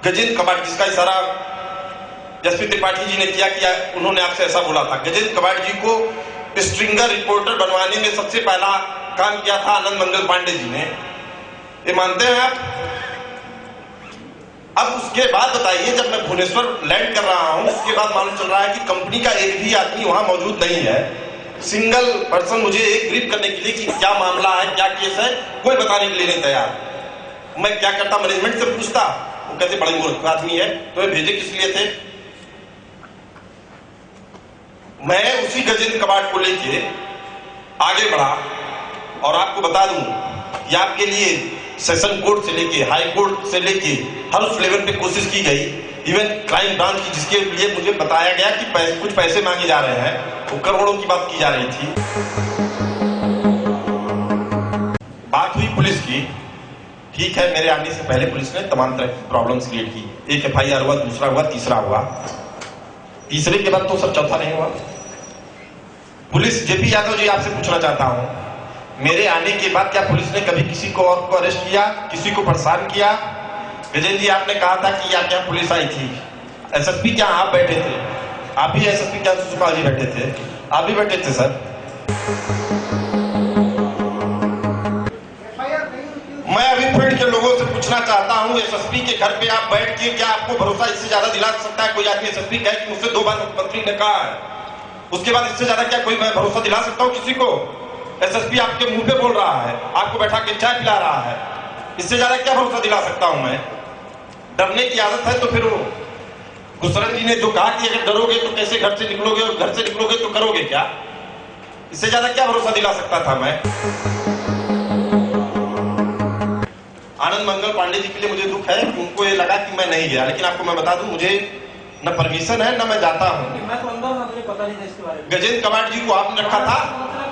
गजेंद्र कबाड़, जिसका इशारा एसपी त्रिपाठी जी ने किया कि उन्होंने आपसे ऐसा बोला था, गजेंद्र कबाड़ जी को स्ट्रिंगर रिपोर्टर बनवाने में सबसे पहला काम किया था आनंद मंगल पांडे जी ने। ये मानते हैं आप? अब उसके बाद बताइए, जब मैं भुवनेश्वर लैंड कर रहा हूं, उसके बाद मालूम चल रहा है कि कंपनी का एक भी आदमी वहां मौजूद नहीं है। सिंगल पर्सन मुझे एक ब्रीफ करने के लिए कि क्या मामला है, क्या केस है, कोई बताने के लिए नहीं तैयार। मैं क्या करता, मैनेजमेंट से पूछता, वो कहते बड़े मूर्ख आदमी है, तो मैं भेजे किस लिए थे? मैं उसी गजेंद्र कबाड़ को लेके आगे बढ़ा और आपको बता दूं कि आपके लिए सेशन कोर्ट से लेके हाई कोर्ट से लेके हर उस लेवल पे कोशिश की गई, इवन क्राइम ब्रांच की, जिसके लिए मुझे बताया गया कि कुछ पैसे मांगे जा रहे हैं, वो करोड़ों की बात की जा रही थी। बात हुई पुलिस की, ठीक है, मेरे आने से पहले पुलिस ने तमाम तरह की प्रॉब्लम्स क्रिएट की। एक FIR हुआ, दूसरा हुआ, तीसरा हुआ, तीसरे के बाद तो सब चौथा नहीं हुआ। पुलिस, JP यादव जी, आपसे पूछना चाहता हूं, मेरे आने के बाद क्या पुलिस ने कभी किसी को और को अरेस्ट किया, किसी को परेशान किया? गजेंद्र जी, आपने कहा था कि यहाँ क्या पुलिस आई थी, SSP क्या आप बैठे थे? आप ही SSP क्या सुपाल जी बैठे थे? आप भी बैठे थे सर। मैं अभी फील्ड के लोगों से पूछना चाहता हूं, SSP के घर पे आप बैठ के क्या आपको भरोसा इससे ज्यादा दिला सकता है कोई आदमी? SSP कहे कि मुझसे 2 बार मुख्यमंत्री ने कहा है, उसके बाद इससे ज्यादा क्या कोई मैं भरोसा दिला सकता हूं किसी को? SSP आपके मुंह पे बोल रहा है, आपको बैठा के चाय पिला रहा है, इससे ज्यादा क्या भरोसा दिला सकता हूं मैं? डरने की आदत है तो फिर वो गुसरन जी ने जो कहा कि अगर डरोगे तो कैसे घर से निकलोगे, और घर से निकलोगे तो करोगे क्या? इससे ज्यादा क्या भरोसा दिला सकता था मैं? आनंद मंगल पांडे जी के लिए मुझे दुख है कि उनको ये लगा कि मैं नहीं गया, लेकिन आपको मैं बता दूं, मुझे न परमिशन है न मैं जाता हूं। मैं तो अंदर हूं, मुझे पता नहीं था इसके बारे में। गजेंद्र कबाड़ जी को आपने रखा था,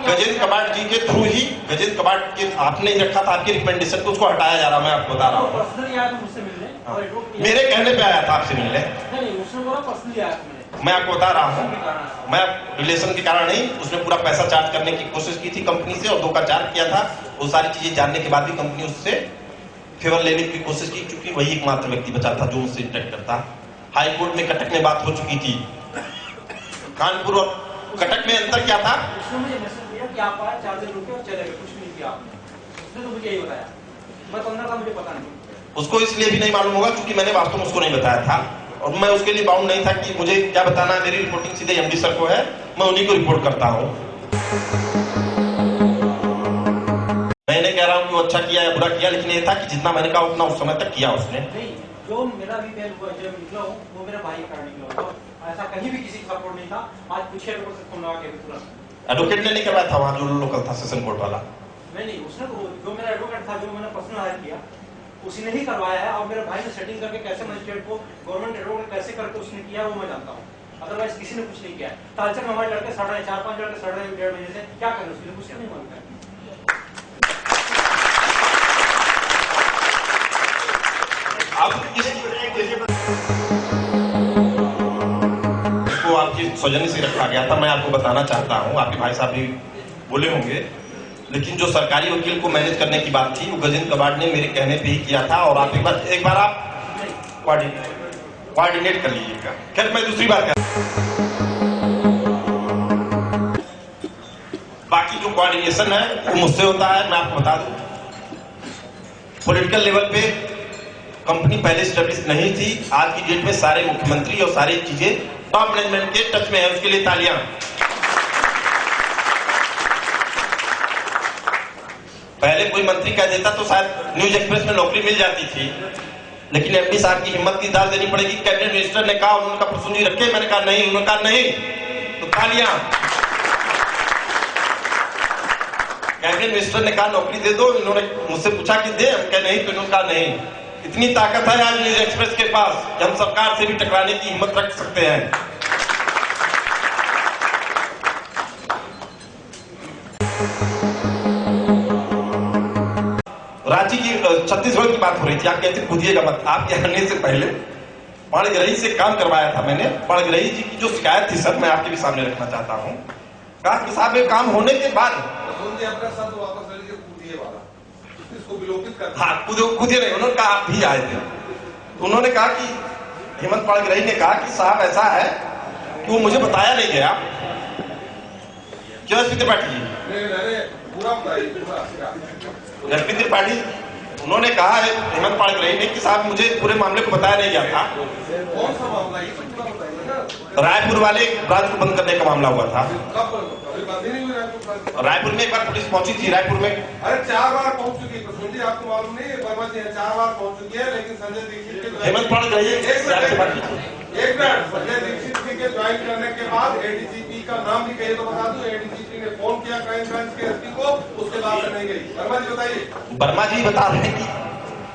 गजेंद्र कबाड़ जी के थ्रू ही, गजेंद्र कबाड़ के आपने ही रखा था, आपकी रिकमेंडेशन को उसको हटाया जा रहा, मैं आपको बता रहा हूँ। पर्सनली आया था मुझसे मिलने, मेरे कहने पे आया था आपसे मिलने। नहीं, उसने बोला पर्सनली आया था मिलने। मैं आपको बता रहा हूँ, मैं रिलेशन के कारण नहीं, उसने पूरा पैसा चार्ज करने की कोशिश की थी कंपनी से, और 2 का चार्ज किया था। वो सारी चीजें जानने के बाद भी कंपनी उससे फेवर लेने की कोशिश की, क्योंकि वही एकमात्र व्यक्ति बचा था जो उससे इंटरेक्ट करता। हाई कोर्ट में कटक में बात हो चुकी थी, कानपुर और कटक में अंतर क्या था? उसने मुझे मैसेज दिया कि आप आए, 4 दिन रुके और चले गए, कुछ नहीं किया आपने। उसने तो मुझे यही बताया, मैं तो अंदर था, मुझे पता नहीं। उसको इसलिए भी नहीं मालूम होगा क्योंकि मैंने वास्तव में उसको नहीं बताया था, और मैं उसके लिए बाउंड नहीं था कि मुझे क्या बताना है। मेरी रिपोर्टिंग सीधे MD सर को है, मैं उन्हीं को रिपोर्ट करता हूँ। मैं नहीं कह रहा हूँ कि वो अच्छा किया या बुरा किया, लेकिन ये था कि जितना मैंने कहा उतना उस समय तक किया उसने। नहीं, जो मेरा भी बेल हुआ, जब निकला हूँ, वो मेरा भाई कारण निकला हुआ, ऐसा कहीं भी किसी का सपोर्ट नहीं था। आज पूछे तो फोन लगा के तुरंत एडवोकेट ने नहीं करवाया था वहाँ, जो लोकल था सेशन कोर्ट वाला? नहीं, उसने जो मेरा एडवोकेट था, जो मैंने पर्सनल हायर किया, उसी ने ही करवाया है। और मेरे भाई ने सेटिंग करके कैसे मजिस्ट्रेट को गवर्नमेंट एडवोकेट कैसे करके उसने किया, वो मैं जानता हूँ। अदरवाइज किसी ने कुछ नहीं किया। तालचक में हमारे लड़के सड़ रहे हैं, 4-5 लड़के सड़ रहे हैं 1.5 महीने से, क्या करें? उसके लिए कुछ नहीं मालूम है। अब इसको आपकी सौजन्य से रखा गया था, मैं आपको बताना चाहता हूँ, आपके भाई साहब भी बोले होंगे, लेकिन जो सरकारी वकील को मैनेज करने की बात थी वो गजेंद्र कबाड़ ने मेरे कहने पे ही किया था। और आप एक बार आप कोऑर्डिनेट कर लीजिएगा। खैर, मैं दूसरी बात कर, बाकी जो कोऑर्डिनेशन है वो मुझसे होता है। मैं आपको बता दूं, पॉलिटिकल लेवल पे कंपनी पहले स्टेब्लिश नहीं थी। आज की डेट में सारे मुख्यमंत्री और सारी चीजें टॉप मैनेजमेंट के टच में है, उसके लिए तालियां। पहले कोई मंत्री कह देता तो शायद न्यूज एक्सप्रेस में नौकरी मिल जाती थी, लेकिन MD साहब की हिम्मत की दाल देनी पड़ेगी। कैबिनेट मिनिस्टर ने कहा, उनका प्रसूजी रखे, मैंने कहा नहीं, उन्होंने कहा नहीं, तो तालियां। कैबिनेट मिनिस्टर ने कहा नौकरी दे दो, इन्होंने मुझसे पूछा कि दे, हम कहे नहीं, तो इन्होंने कहा नहीं। इतनी ताकत है आज न्यूज एक्सप्रेस के पास कि हम सरकार से भी टकराने की हिम्मत रख सकते हैं। रांची की, छत्तीसगढ़ की बात हो रही थी, आप कहते कूदिएगा मत। आपके आने से पहले पाणिग्रही से काम करवाया था मैंने। पाणिग्रही जी की जो शिकायत थी सर, मैं आपके भी सामने रखना चाहता हूँ। कहा कि साहब ये काम होने के बाद उसको विलोपित कर। हाँ, कूदे नहीं, उन्होंने कहा आप भी आए थे। तो उन्होंने कहा कि हेमंत पाणिग्राही ने कहा कि साहब ऐसा है कि वो मुझे बताया नहीं गया। क्यों एसपी त्रिपाठी जी? पूरा बताइए, पूरा। एसपी त्रिपाठी उन्होंने कहा है हेमंत पाणिग्राही ने कि साहब मुझे पूरे मामले को बताया नहीं गया था। कौन सा मामला, ये तो पूरा बताइए ना। रायपुर वाले ब्रांच को बंद करने का मामला हुआ था। कब? अभी बंद ही नहीं हुई रायपुर। रायपुर में एक बार पुलिस पहुंची थी रायपुर में। अरे 4 बार पहुंच चुकी है प्रसून जी, आपको मालूम नहीं है? वर्मा जी 4 बार पहुंच चुकी है, लेकिन संजय दीक्षित के हेमंत पाणिग्राही एक मिनट, संजय दीक्षित जी के ज्वाइन करने के बाद एडीजीपी का नाम भी कहिए तो बता दूं। एडीजीपी ने फोन किया क्राइम ब्रांच के एसपी को, उसके बाद में नहीं गई। वर्मा जी बताइए। वर्मा जी बता रहे हैं कि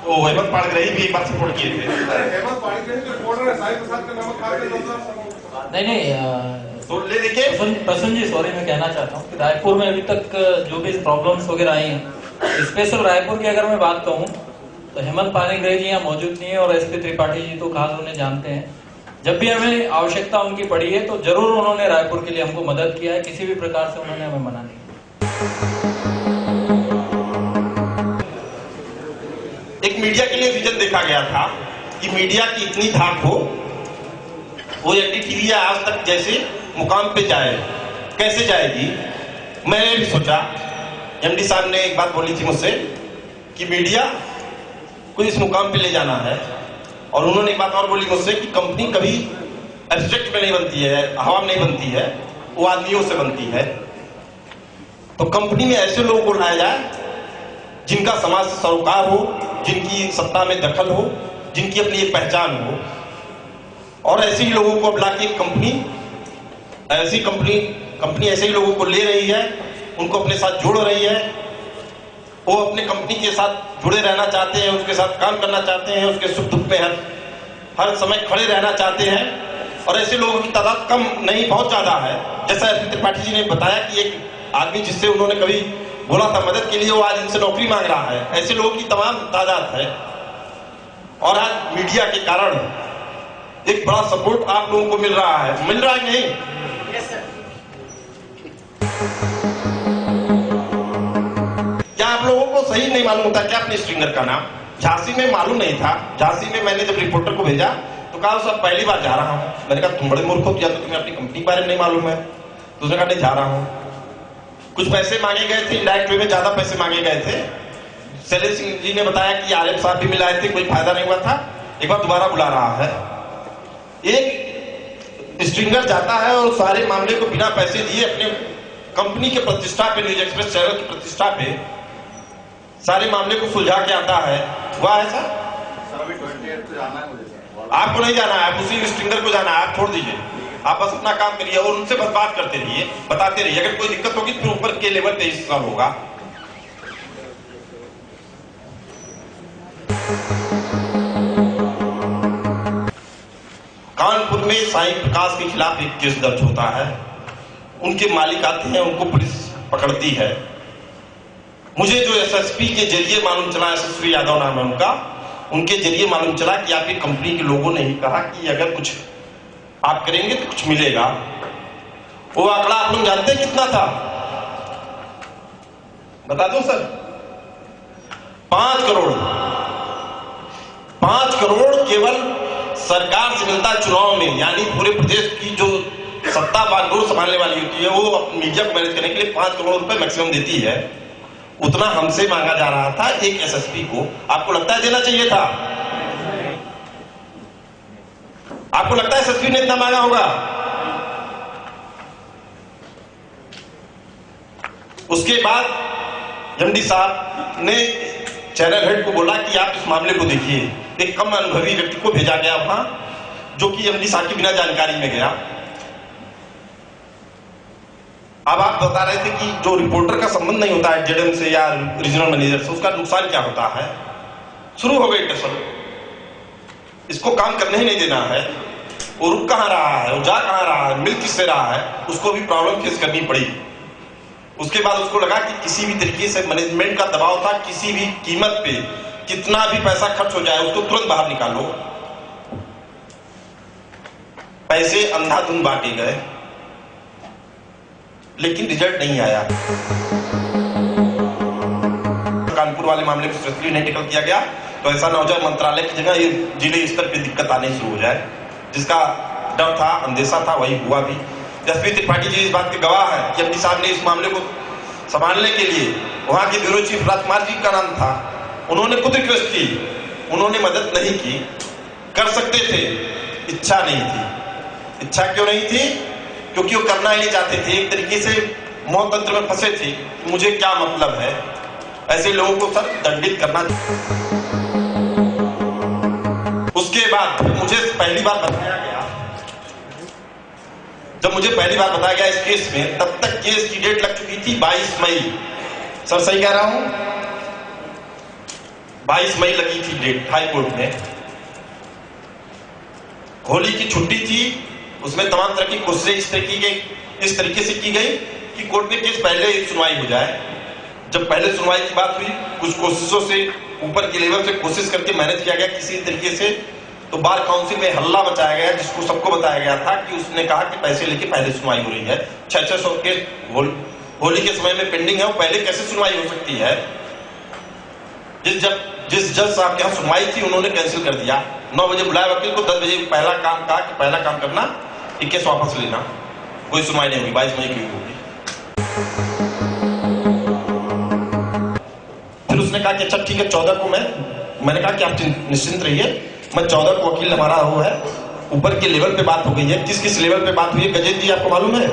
वो हेमंत पाणिग्राही भी एक बार सपोर्ट किए थे। अरे हेमंत पाणिग्राही जो रिपोर्टर है, साई प्रसाद का नमक खा के नहीं तो ले देखिए प्रसून जी, सॉरी, मैं कहना चाहता हूँ कि रायपुर में अभी तक जो भी प्रॉब्लम्स वगैरह आई हैं, स्पेशल रायपुर की अगर मैं बात कहूँ तो हेमंत पाणिग्राही जी यहाँ मौजूद नहीं है और एसपी त्रिपाठी जी तो खास उन्हें जानते हैं। जब भी हमें आवश्यकता उनकी पड़ी है तो जरूर उन्होंने रायपुर के लिए हमको मदद किया है, किसी भी प्रकार से उन्होंने हमें मना नहीं किया। एक मीडिया के लिए विजन देखा गया था कि मीडिया की इतनी धाक हो, वो एनडीटीवी आज तक जैसे मुकाम पे जाए, कैसे जाएगी। मैंने भी सोचा, एमडी साहब ने एक बात बोली थी मुझसे कि मीडिया को इस मुकाम पे ले जाना है, और उन्होंने एक बात और बोली मुझसे कि कंपनी कभी एब्स्ट्रैक्ट में नहीं बनती है, हवा में नहीं बनती है, वो आदमियों से बनती है। तो कंपनी में ऐसे लोगों को लाया जाए जिनका समाज से सरोकार हो, जिनकी सत्ता में दखल हो, जिनकी अपनी एक पहचान हो, और ऐसे ही लोगों को अब लाके कंपनी ऐसे ही लोगों को ले रही है, उनको अपने साथ जोड़ रही है। वो अपने कंपनी के साथ जुड़े रहना चाहते हैं, उसके साथ काम करना चाहते हैं, उसके सुख दुख में हर समय खड़े रहना चाहते हैं। और ऐसे लोगों की तादाद कम नहीं, बहुत ज्यादा है। जैसा एसपी त्रिपाठी जी ने बताया कि एक आदमी जिससे उन्होंने कभी बोला था मदद के लिए, वो आज इनसे नौकरी मांग रहा है। ऐसे लोगों की तमाम तादाद है। और आज मीडिया के कारण एक बड़ा सपोर्ट आप लोगों को मिल रहा है कि नहीं? क्या आप लोगों को सही नहीं मालूम होता क्या अपने स्ट्रिंगर का नाम? झांसी में मालूम नहीं था। झांसी में मैंने जब रिपोर्टर को भेजा तो कहा सर पहली बार जा रहा हूं। मैंने कहा तुम बड़े मूर्ख हो, या तो तुम्हें अपनी कंपनी के बारे में नहीं मालूम है। तो उसने कहा नहीं जा रहा हूं। कुछ पैसे मांगे गए थे, डायरेक्ट वे में ज्यादा पैसे मांगे गए थे। शैलेश सिंह जी ने बताया कि आरएफ साहब भी मिलाए थे, कोई फायदा नहीं हुआ था। एक बार दोबारा बुला रहा है। एक स्ट्रिंगर जाता है और सारे मामले को बिना पैसे दिए अपने कंपनी के प्रतिष्ठा पे, न्यूज एक्सप्रेस चैनल की प्रतिष्ठा पे सारे मामले को सुलझा के आता है। वह है सर अभी 28 को जाना है मुझे। आपको नहीं जाना है, आप उसी स्ट्रिंगर को जाना है। आप छोड़ दीजिए, आप बस अपना काम करिए और उनसे बस बात करते रहिए, बताते रहिए। अगर कोई दिक्कत होगी तो ऊपर के लेवल पे ही सॉल्व होगा। कानपुर में साईं प्रकाश के खिलाफ एक केस दर्ज होता है। उनके मालिक आते हैं, उनको पुलिस पकड़ती है। मुझे जो एसएसपी के जरिए मालूम चला, यशस्वी यादव नाम है उनका, उनके जरिए मालूम चला कि आपकी कंपनी के लोगों ने ही कहा कि अगर कुछ आप करेंगे तो कुछ मिलेगा। वो आंकड़ा आप लोग जानते हैं कितना था? बता दो सर, 5 करोड़। 5 करोड़ केवल सरकार से मिलता है चुनाव में, यानी पूरे प्रदेश की जो सत्ता बागडोर संभालने वाली होती है वो मीडिया को मैनेज करने के लिए 5 करोड़ रुपए मैक्सिमम देती है। उतना हमसे मांगा जा रहा था एक एसएसपी को। आपको लगता है देना चाहिए था? आपको लगता है एसएसपी ने इतना मांगा होगा? उसके बाद एमडी साहब ने चैनल हेड को बोला कि आप इस मामले को देखिए। एक कम अनुभवी व्यक्ति को भेजा गया वहां, जो कि एमडी साहब की बिना जानकारी में गया। अब आप बता रहे थे कि जो रिपोर्टर का संबंध नहीं होता है जेडएम से या रीजनल मैनेजर से, उसका नुकसान क्या होता है। शुरू हो गई टेंशन, इसको काम करने ही नहीं देना है। वो रुक कहां रहा है, वो जा कहां रहा है, मिल किससे रहा है, उसको भी प्रॉब्लम फेस करनी पड़ी। उसके बाद उसको लगा कि किसी भी तरीके से मैनेजमेंट का दबाव था, किसी भी कीमत पे कितना भी पैसा खर्च हो जाए उसको तुरंत बाहर निकालो। पैसे अंधाधुंध बांटे गए, लेकिन रिजल्ट नहीं आया। कानपुर वाले मामले को स्पेशली नहीं टेकल किया गया, तो ऐसा ना हो जाए मंत्रालय की जगह ये जिले स्तर पे दिक्कत आनी शुरू हो जाए। जिसका डर था, अंदेशा था, वही हुआ भी। एसपी त्रिपाठी जी इस बात के गवाह है कि एमपी साहब ने इस मामले को संभालने के लिए, वहां के ब्यूरो चीफ राजकुमार जी का नाम था, उन्होंने खुद रिक्वेस्ट की, उन्होंने मदद नहीं की। कर सकते थे, इच्छा नहीं थी। इच्छा क्यों नहीं थी? क्योंकि वो करना ही नहीं चाहते थे। एक तरीके से मौत तंत्र में फंसे थे, मुझे क्या मतलब है। ऐसे लोगों को सर दंडित करना। उसके बाद मुझे पहली बार बताया गया, जब मुझे पहली बार बताया गया इस केस में, तब तक केस की डेट लग चुकी थी 22 मई। सर सही कह रहा हूं? 22 मई लगी थी डेट हाई कोर्ट में। होली की छुट्टी थी, उसमें तमाम तरह की कोशिशें इस तरीके से की गई कि कोर्ट में केस पहले ही सुनवाई हो जाए। जब पहले सुनवाई की बात हुई, कुछ कोशिशों से ऊपर के लेवल से कोशिश करके मैनेज किया गया किसी तरीके से, तो बार काउंसिल में हल्ला मचाया गया, जिसको सबको बताया गया था कि उसने कहा कि पैसे लेके पहले सुनवाई हो रही है। 600 केस होली के समय में पेंडिंग है, वो पहले कैसे सुनवाई हो सकती है? जिस जज साहब के यहाँ सुनवाई थी, उन्होंने कैंसिल कर दिया। 9 बजे बुलाया वकील को, 10 बजे पहला काम कहा कि पहला काम करना, ये केस वापस लेना, कोई सुनवाई नहीं होगी, 22 मई की होगी। फिर उसने कहा कि अच्छा ठीक है 14 को मैंने कहा कि आप निश्चिंत रहिए, मैं 14 को वकील हमारा वो है, ऊपर के लेवल पे बात हो गई है। किस लेवल पे बात हुई है गजेंद्र जी आपको मालूम है?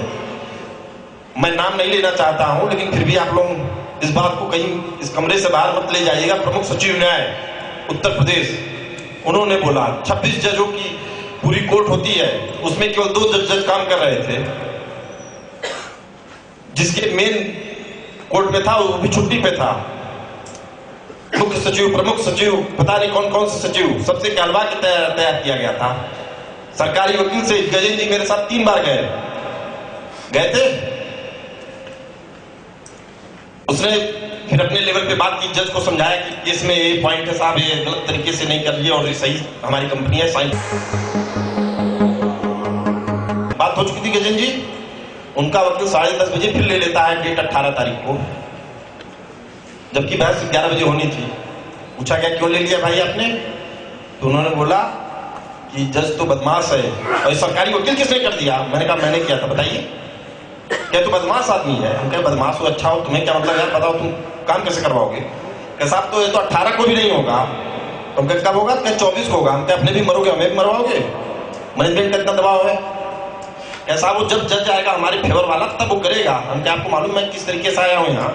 मैं नाम नहीं लेना चाहता हूं, लेकिन फिर भी आप लोग इस बात को कहीं इस कमरे से बाहर मत ले जाइएगा। प्रमुख सचिव न्याय उत्तर प्रदेश, उन्होंने बोला 26 जजों की पूरी कोर्ट होती है, उसमें केवल 2 जज काम कर रहे थे। जिसके मेन कोर्ट में था वो भी छुट्टी पे था। मुख्य सचिव, प्रमुख सचिव, पता नहीं कौन कौन से सचिव, सबसे कहलवा के तैयार किया गया था। सरकारी वकील से गजेंद्र जी मेरे साथ 3 बार गए थे। उसने फिर अपने लेवल पे बात की, जज को समझाया कि केस में ये पॉइंट है साहब, ये गलत तरीके से नहीं कर रही है और ये सही हमारी कंपनी है, साइन। बात हो चुकी थी गजेंद्र जी, उनका वकील 10:30 बजे फिर ले लेता है डेट 18 तारीख को, जबकि बहस 11 बजे होनी थी। पूछा गया क्यों ले लिया भाई आपने? तो उन्होंने बोला कि जज तो बदमाश है। और सरकारी वकील किसने कर दिया? मैंने कहा मैंने किया था। बताइए, क्या तो बदमाश आदमी है? हम कहे बदमाश हो, अच्छा हो, तुम्हें क्या मतलब यार, बताओ तुम काम कैसे करवाओगे? क्या साहब तो ये तो 18 को भी नहीं होगा। तो हम कब होगा? क्या 24 को होगा? हम क्या अपने भी मरोगे, हमें भी मरवाओगे? मैनेजमेंट का इतना दबाव है। क्या साहब वो जब जज आएगा हमारे फेवर वाला तब वो करेगा। हम क्या आपको मालूम है किस तरीके से आया हूँ यहाँ?